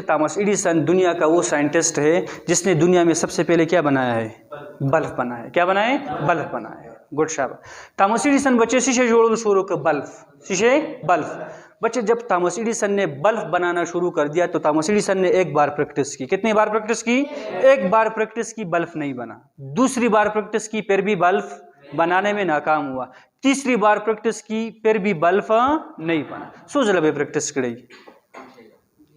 Thomas Edison दुनिया का वो साइंटिस्ट है जिसने दुनिया में सबसे पहले क्या बनाया है? बल्ब बनाया है। क्या बनाया है? बल्ब बनाया है। गुड शाबाश। थॉमस एडिसन बच्चे शीशे जोड़ो शुरू कर बल्ब, शीशे बल्ब। बच्चे जब थॉमस एडिसन ने बल्ब बनाना शुरू कर दिया तो थॉमस एडिसन ने एक बार प्रैक्टिस की। कितनी बार प्रैक्टिस की? एक बार प्रैक्टिस की, बल्ब नहीं बना। दूसरी बार प्रैक्टिस की, फिर भी बल्ब बनाने में नाकाम हुआ। तीसरी बार प्रैक्टिस की, फिर भी बल्ब नहीं बना। सोच लो प्रैक्टिस करेगी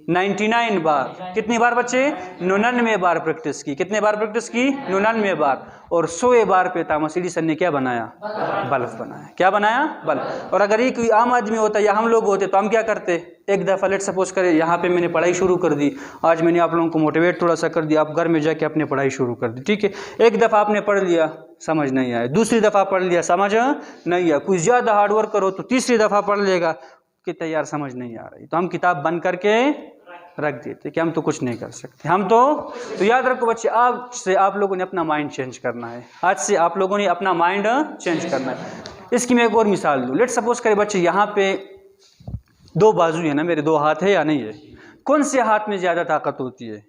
99 बार। कितनी बार बच्चे? 99 बार प्रैक्टिस की। कितने बार प्रैक्टिस की? 99 बार। और 100 बार पे थॉमस एडिसन ने क्या बनाया? बल्ब बनाया। क्या बनाया? बल्ब। और अगर ये कोई आम आदमी होता या हम लोग होते तो हम क्या करते? एक दफ़ा लेट सपोज करें यहाँ पे मैंने पढ़ाई शुरू कर दी, आज मैंने आप लोगों को मोटिवेट थोड़ा सा कर दिया, आप घर में जाके अपने पढ़ाई शुरू कर दी। ठीक है, एक दफ़ा आपने पढ़ लिया, समझ नहीं आया। दूसरी दफ़ा पढ़ लिया, समझ नहीं आया। कुछ ज़्यादा हार्डवर्क करो तो तीसरी दफ़ा पढ़ लेगा कि तैयार समझ नहीं आ रही, तो हम किताब बंद करके रख देते कि हम तो कुछ नहीं कर सकते, हम तो याद रखो बच्चे, आज से आप लोगों ने अपना माइंड चेंज करना है। आज से आप लोगों ने अपना माइंड चेंज करना है। इसकी मैं एक और मिसाल दूँ। लेट सपोज करें बच्चे यहाँ पे दो बाजू है ना, मेरे दो हाथ है या नहीं है? कौन से हाथ में ज़्यादा ताकत होती है?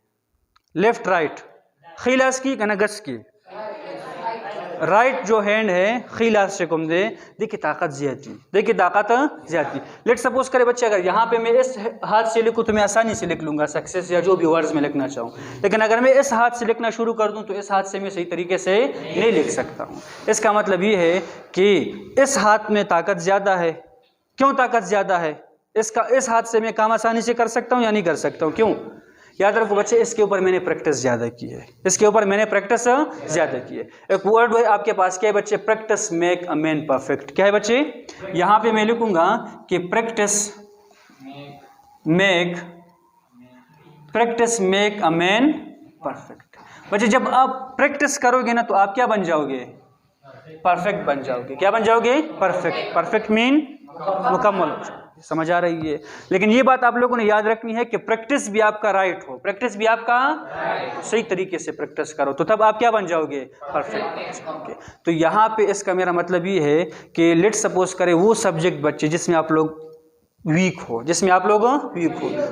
Left right? खिलास की ना गस की? राइट जो हैंड है खिलास से कम दे, देखिए ताकत ज्यादा, देखिए ताकत ज्यादा। लेट सपोज करें बच्चे, अगर यहाँ पे मैं इस हाथ से लिखूँ तो मैं आसानी से लिख लूँगा सक्सेस या जो भी वर्ड्स में लिखना चाहूँ, लेकिन अगर मैं इस हाथ से लिखना शुरू कर दूँ तो इस हाथ से मैं सही तरीके से नहीं लिख सकता हूँ। इसका मतलब ये है कि इस हाथ में ताकत ज़्यादा है। क्यों ताकत ज़्यादा है? इस हाथ से मैं काम आसानी से कर सकता हूँ या नहीं कर सकता हूँ? क्यों? याद रखो बच्चे, इसके ऊपर मैंने प्रैक्टिस ज़्यादा की है। इसके ऊपर मैंने प्रैक्टिस ज़्यादा की है। एक वर्ड है आपके पास, क्या है बच्चे? Practice make a man perfect. क्या है बच्चे? यहाँ पे मैं लिखूंगा कि practice make a man perfect. बच्चे जब आप प्रैक्टिस करोगे ना तो आप क्या बन जाओगे? परफेक्ट बन जाओगे। क्या बन जाओगे? परफेक्ट। परफेक्ट मीन मुकम्मल हो जाए। समझ आ रही है? लेकिन ये बात आप लोगों ने याद रखनी है कि प्रैक्टिस भी आपका राइट हो, प्रैक्टिस भी आपका सही तरीके से प्रैक्टिस करो तो तब आप क्या बन जाओगे? परफेक्ट। तो यहाँ पे इसका मेरा मतलब ये है कि लेट सपोज करें वो सब्जेक्ट बच्चे जिसमें आप लोग वीक हो,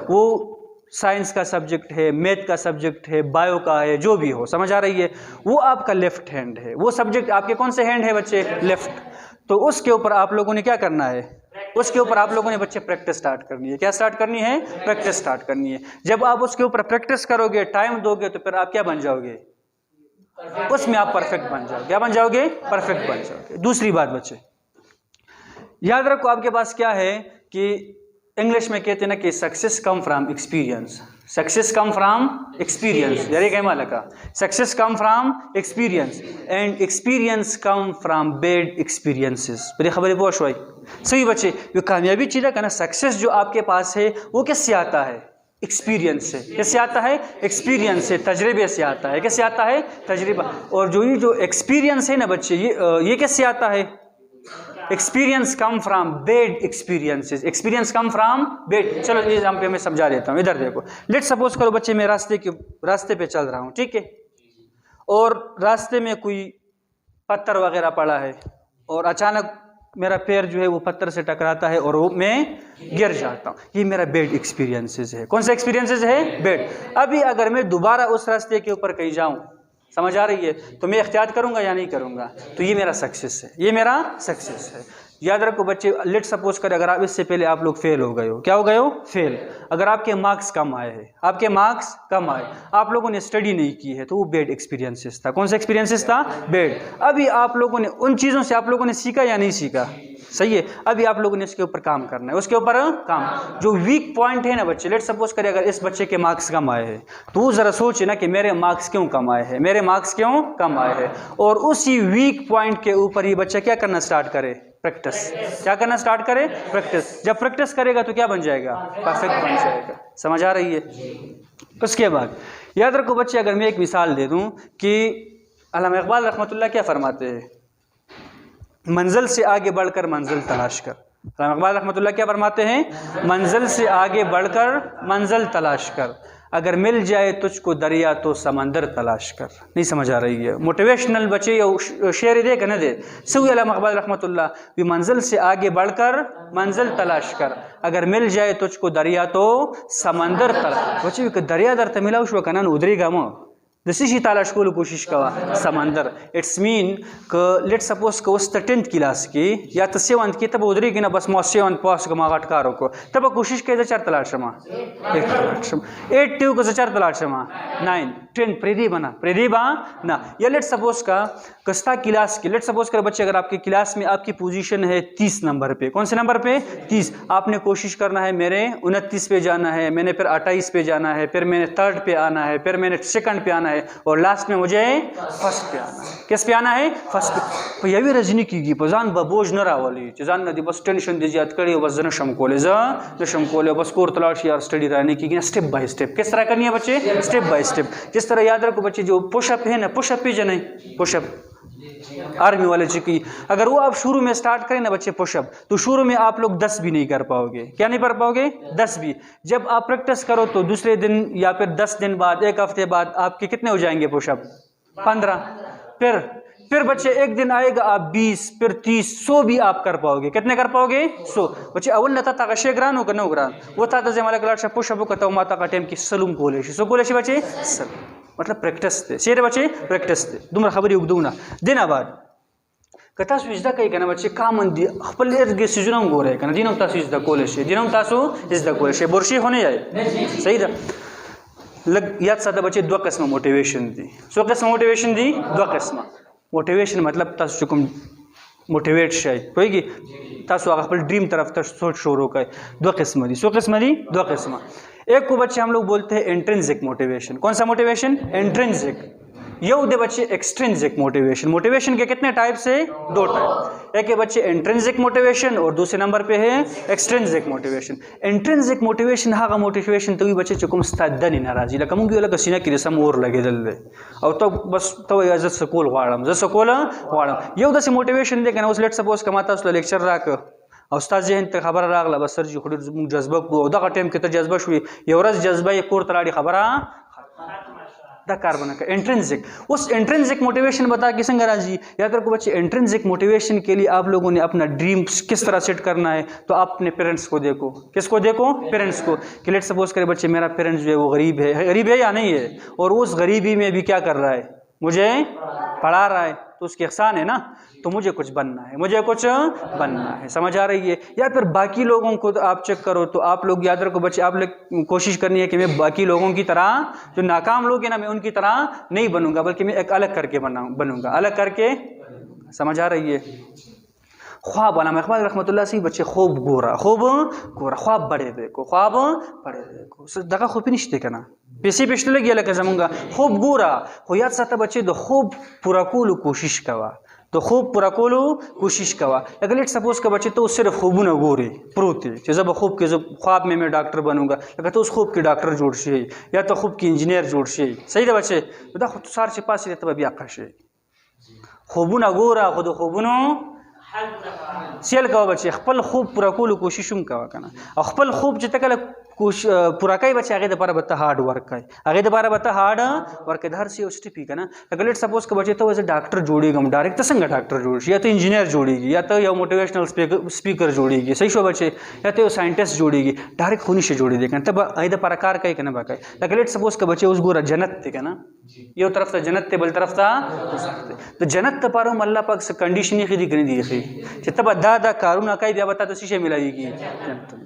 वो साइंस का सब्जेक्ट है, मैथ का सब्जेक्ट है, बायो का है, जो भी हो, समझ आ रही है? वो आपका लेफ्ट हैंड है, वो सब्जेक्ट आपके कौन से हैंड है बच्चे? लेफ्ट। तो उसके ऊपर आप लोगों ने क्या करना है? उसके ऊपर आप लोगों ने बच्चे प्रैक्टिस स्टार्ट करनी है। क्या स्टार्ट करनी है? प्रैक्टिस स्टार्ट करनी है। जब आप उसके ऊपर प्रैक्टिस करोगे, टाइम दोगे, तो फिर आप क्या बन जाओगे? उसमें आप परफेक्ट बन जाओगे। क्या बन जाओगे? परफेक्ट बन जाओगे। दूसरी बात बच्चे याद रखो, आपके पास क्या है कि इंग्लिश में कहते हैं ना कि success come from experience. Success come from experience, यानी क्या मालूम का? Success come from experience and experience come from bad experiences. मेरी खबर पहुंच हुई? सही बच्चे, जो कामयाबी चीज़ है ना, सक्सेस जो आपके पास है वो किससे आता है? एक्सपीरियंस से। किससे आता है? एक्सपीरियंस से, तजर्बे से आता है। कैसे आता है? तजर्बा। और जो एक्सपीरियंस है ना बच्चे, ये किससे आता है? Experience come from bad experiences. Experience come from bad. चलो ये यहाँ पे मैं समझा देता हूँ। इधर देखो, लेट सपोज करो बच्चे मैं रास्ते पे चल रहा हूँ, ठीक है, और रास्ते में कोई पत्थर वगैरह पड़ा है और अचानक मेरा पैर जो है वो पत्थर से टकराता है और वो मैं गिर जाता हूँ। ये मेरा बैड एक्सपीरियंसेस है। कौन सा एक्सपीरियंसेस है? बैड। अभी अगर मैं दोबारा उस रास्ते के ऊपर कहीं जाऊँ, समझ आ रही है, तो मैं इख्तियार करूंगा या नहीं करूंगा? तो ये मेरा सक्सेस है, ये मेरा सक्सेस है। याद रखो बच्चे, लेट सपोज करें अगर आप इससे पहले आप लोग फेल हो गए हो। क्या हो गए हो? फेल। अगर आपके मार्क्स कम आए हैं, आपके मार्क्स कम आए, आप लोगों ने स्टडी नहीं की है, तो वो बैड एक्सपीरियंसेस था। कौन सा एक्सपीरियंसेस था? बैड। अभी आप लोगों ने उन चीज़ों से आप लोगों ने सीखा या नहीं सीखा? सही है। अभी आप लोगों ने इसके ऊपर काम करना है, उसके ऊपर काम। जो वीक पॉइंट है ना बच्चे, लेट सपोज करें अगर इस बच्चे के मार्क्स कम आए हैं तो वो ज़रा सोचे ना कि मेरे मार्क्स क्यों कम आए हैं, मेरे मार्क्स क्यों कम आए हैं, और उसी वीक पॉइंट के ऊपर ये बच्चा क्या करना स्टार्ट करे? प्रैक्टिस। क्या करना स्टार्ट करे? प्रैक्टिस। जब प्रैक्टिस करेगा तो क्या बन जाएगा? परफेक्ट बन जाएगा। समझ आ रही है? उसके बाद याद रखो बच्चे, अगर मैं एक मिसाल दे दूं कि अल्लामा इकबाल रहमतुल्लाह क्या फरमाते हैं? मंजिल से आगे बढ़कर मंजिल तलाश कर। अल्लामा इकबाल रहमतुल्लाह क्या फरमाते हैं? मंजिल से आगे बढ़कर मंजिल तलाश कर। अगर मिल जाए तुझको दरिया तो समंदर तलाश कर। नहीं समझ आ रही है? मोटिवेशनल बच्चे ये शेर दे कि न दे? सऊदी अला मकबल रहमतुल्लाह भी मंजिल से आगे बढ़कर मंजिल तलाश कर, अगर मिल जाए तुझको दरिया तो समंदर तलाश। बच्चे दरिया दर तमिला उस कना उधरेगा मो दसी तलाश को कोशिश कवा समंदर। इट्स मीन क लेट सपोज को उस 10th क्लास की या तो 7th की तब उधरी की ना बस मो 7th पास का मागाट कारो को तब कोशिश के चार तलाश मा 8 ट्यू को चार तलाश मा 9 10 प्रेदीबा ना। या लेट सपोज का कस्ता क्लास की लेट सपोज कर बच्चे अगर आपके क्लास में आपकी पोजीशन है 30 नंबर पे, कौन से नंबर पे? 30। आपने कोशिश करना है मेरे 29 पे जाना है, मैंने फिर 28 पे जाना है, फिर मैंने 3rd पे आना है, फिर मैंने 2nd पे आना है और लास्ट में मुझे 1st पे आना है। किस पे आना है? 1st पे। ये भी रजनी की पजान बबोज न रावली जान न दी बस टेंशन दी जात कड़ी बस जन शमकोले न शमकोले बस कोर तलाश यार स्टडी रहने की स्टेप बाय स्टेप। किस तरह करनी है बच्चे? Step by step. जिस तरह याद रखो बच्चे जो पुशअप है ना, पुशअप पे जने पुशअप आर्मी वाले की अगर वो आप शुरू में स्टार्ट करें ना बच्चे पुशअप तो शुरू में आप लोग 10 भी नहीं कर पाओगे। क्या नहीं कर पाओगे? 10 भी। जब आप प्रैक्टिस करो तो दूसरे दिन या फिर 10 दिन बाद, 1 हफ्ते बाद आपके कितने हो जाएंगे पुशअप? 15। फिर बच्चे एक दिन आएगा आप 20, फिर 30, 100 भी आप कर पाओगे। कितने कर पाओगे? 100। बच्चे अवल नता ताका शेग्रान हो कनो ग्रान वो ताता जे मला क्लास पुशअप को तो माता का टाइम की सलूम कोले सो कोले बच्चे सब मतलब प्रैक्टिस थे शेर बच्चे प्रैक्टिस थे दुमरा खबरी उगदूना दिन बाद कथा सुजदा कई कना बच्चे का मंदी खपल इर्गे सुजनम गोरे कना दिनम ता सुजदा कोले शे दिनम तासो इजदा कोले शे बोरशी होने जाए सही था। लग याद सादा बच्चे 2 किस्म मोटिवेशन दी। सो किस्म मोटिवेशन दी 2 किस्म। मोटिवेशन मतलब तासु चुकुम मोटिवेट शाय कोई की तासु खपल ड्रीम तरफ तक सोच शुरू का 2 किस्म दी। सो किस्म दी 2 किस्म। एक को बच्चे हम लोग बोलते हैं इंट्रिंसिक मोटिवेशन। कौन सा मोटिवेशन? इंट्रिंसिक। ये उदे बच्चे एक्सट्रिंसिक मोटिवेशन। मोटिवेशन के कितने टाइप्स है? 2 टाइप। एक है बच्चे इंट्रिंसिक मोटिवेशन और दूसरे नंबर पे है एक्सट्रिंसिक मोटिवेशन। इंट्रिंसिक मोटिवेशन हा मोटिवेशन तो भी बच्चे चुकुम स्तादनी नाराजी लकमु की लग सीना की रसम और लगे दल दे और तो बस तो इजाजत सकोल वाड़म ज सकोल वाड़म ये उदे से मोटिवेशन दे कना उस लेट सपोज कमाता उस लेक्चर राक उस्ताद जहन ते खबर रागला बस सर जी खुद जज्बा को दा टाइम के त जज्बा शुई एवरज जज्बा ये कोर तलाड़ी खबरा दा कार्बन का इंट्रिंसिक। उस इंट्रिंसिक मोटिवेशन बता कि संग राजी याद रखो बच्चे इंट्रिंसिक मोटिवेशन के लिए आप लोगों ने अपना ड्रीम किस तरह सेट करना है तो आप अपने पेरेंट्स को देखो। किसको देखो? पेरेंट्स को। कि लेट सपोज करे बच्चे मेरा पेरेंट्स जो है वो गरीब है या नहीं है और उस गरीबी में भी क्या कर रहा है? मुझे पढ़ा रहा है तो उसके एहसान है ना, तो मुझे कुछ बनना है, मुझे कुछ बनना है। समझ आ रही है? या फिर बाकी लोगों को तो आप चेक करो तो आप लोग याद रखो बच्चे आप लोग कोशिश करनी है कि मैं बाकी लोगों की तरह जो नाकाम लोग हैं ना मैं उनकी तरह नहीं बनूंगा बल्कि मैं एक अलग करके बनूंगा अलग करके। समझ आ रही है? ख्वाब अल्लामा इकबाल रहमतुल्लाह से बच्चे खूब गोरा ख्वाब बड़े देखो दगा खूब निश्ते करना पेशी पेशने लगी अलग जमूंगा खूब गोरा हो याद साता बच्चे दो खूब पूरा कोलू कोशिश कवा तो खूब पूरा कोलू कोशिश कवा। अगर लेट सपोज का बच्चे तो सिर्फ खूबू न गोरे प्रोते जब खूब के जब ख्वाब में मैं डॉक्टर बनूंगा अगर तो उस खूब के डॉक्टर जोड़ से या तो खूब की इंजीनियर जोड़ से सही था बच्चे तो खुद सार से पास रहता अभी आपका शे खूबू न गोरा खुद खूबू न सेल का बच्चे खपल खूब पूरा कोलू कोशिश कवा करना और खपल खूब जितने कुछ पूरा कई बच्चे आगे दोबारा बता हार्ड वर्क का आगे दोबारा बता हार्ड वर्क हर से उस टिपी का ना अगर लेट सपोज के बच्चे तो वैसे डॉक्टर जोड़ेगा हम डायरेक्ट तो संग डॉक्टर जोड़ी या तो इंजीनियर जोड़ेगी या तो या मोटिवेशनल स्पीकर जोड़ेगी सही शो बच्चे या तो साइंटिस्ट जोड़ेगी डायरेक्ट खूनी से जोड़ी देगा तब आगे प्रकार का कहना बाका अगर लेट सपोज के बच्चे उस गोरा जन्नत थे ना ये तरफ था जन्नत थे बल तरफ था तो जन्नत पारो अल्लाह पाक से कंडीशन ही खीदी करी दी थी तब दादा कारून का दिया बता तो शीशे मिलाएगी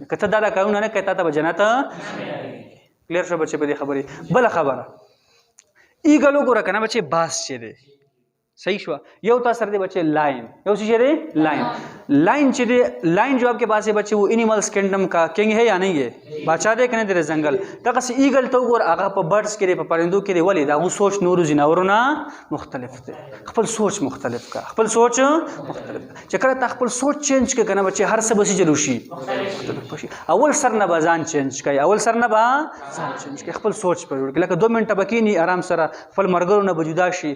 कथा दादा कारून ने कहता था जन्नत क्लियर से बच्चे पे खबर बल खबर ई गलो को रखना बच्चे बास चेदे सही शुआ ये होता सर दे बच्चे लाइन ये उसी चेदे लाइन चेदे लाइन जो आपके पास है बच्चे वो एनिमल्स किंगडम का किंग है या नहीं है बादशाह दे कने तेरे जंगल तक से ईगल तो और आगा पर बर्ड्स के रे परिंदों के रे वली दा वो सोच नूर जिनावरना मुख्तलिफ थे खपल सोच मुख्तलिफ का खपल सोच मुख्तलिफ चक्कर तखपल सोच चेंज के कना बच्चे हर सब बसी जलूशी अव्वल सर न बाजान चेंज का अव्वल सर न बाजान चेंज के खपल सोच पर लक 2 मिनट बकी नहीं आराम सरा फल मरगरो न बजुदाशी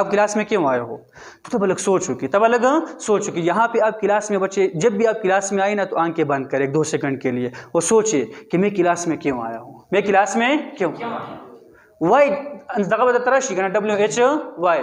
आप क्लास में क्यों आए हो तो तब अलग सोच चुकी तब अलग सोच चुकी यहाँ पे आप क्लास में बच्चे जब भी आप क्लास में आए ना तो आंखें बंद करें 1-2 सेकंड के लिए वो सोचिए कि मैं क्लास में क्यों आया हूँ मैं क्लास में क्यों वाई दगा बता तराशी करना WHY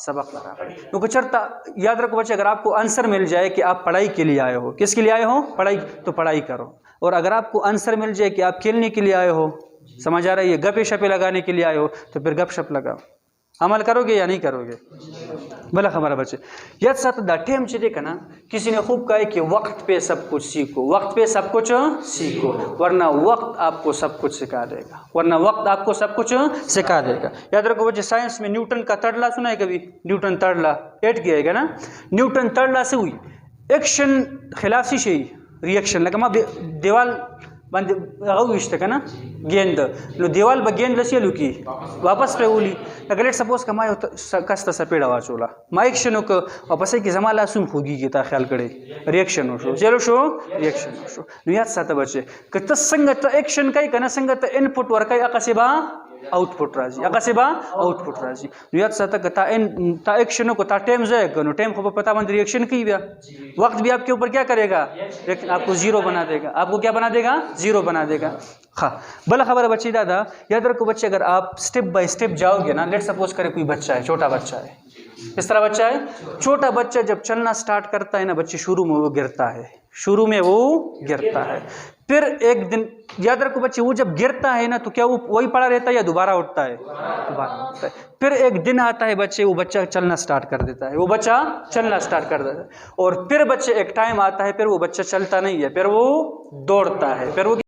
सबक लगा तो कुछ याद रखो बच्चे अगर आपको आंसर मिल जाए कि आप पढ़ाई के लिए आए हो किसके लिए आए हो पढ़ाई तो पढ़ाई करो और अगर आपको आंसर मिल जाए कि आप खेलने के लिए आए हो समझ आ रहा है ये गपे शपे लगाने के लिए आए हो तो फिर गप शप लगाओ अमल करोगे या नहीं करोगे भला हमारा बच्चे याद साथ टाइम चाहिए कहना किसी ने खूब कहा कि वक्त पे सब कुछ सीखो वक्त पे सब कुछ सीखो वरना वक्त आपको सब कुछ सिखा देगा वरना वक्त आपको सब कुछ सिखा देगा याद रखो बच्चे साइंस में न्यूटन का थर्ड लॉ सुना है कभी न्यूटन थर्ड लॉ 8 किया है ना न्यूटन थर्ड लॉ से हुई एक्शन खिलाफी से रिएक्शन लगा दीवार बंद विष्ट का ना गेंद लो दीवाल ब गेंद लसी की वापस पे उली अगर लेट सपोज का माय कस्त सपेड़ा वाचोला माइक्शन को वापस की जमाला सुन होगी की ता ख्याल करे रिएक्शन हो शो चलो शो रिएक्शन हो शो नियत सात बचे क तसंगत एक्शन काय कना संगत इनपुट वर काय अकसेबा आउटपुट राजी अकसेबा आउटपुट राजी नियत सात का ता एक्शन को ता टाइम जाए कनो टाइम को पता बंद रिएक्शन की बिया वक्त भी आपके ऊपर क्या करेगा लेकिन आपको जीरो बना देगा आपको क्या बना देगा जीरो बना देगा हाँ भला खबर है बच्ची दादा याद रखो बच्चे अगर आप स्टेप बाय स्टेप जाओगे ना लेट सपोज करे कोई बच्चा है छोटा बच्चा है इस तरह बच्चा है छोटा बच्चा जब चलना स्टार्ट करता है ना बच्चे शुरू में वो गिरता है शुरू में वो गिरता है फिर एक दिन याद रखो बच्चे वो जब गिरता है ना तो क्या वो वही पड़ा रहता है या दोबारा उठता है दोबारा उठता है फिर एक दिन आता है बच्चे वो बच्चा चलना स्टार्ट कर देता है वो बच्चा चलना स्टार्ट कर देता है और फिर बच्चे एक टाइम आता है फिर वो बच्चा चलता नहीं है फिर वो दौड़ता है फिर वो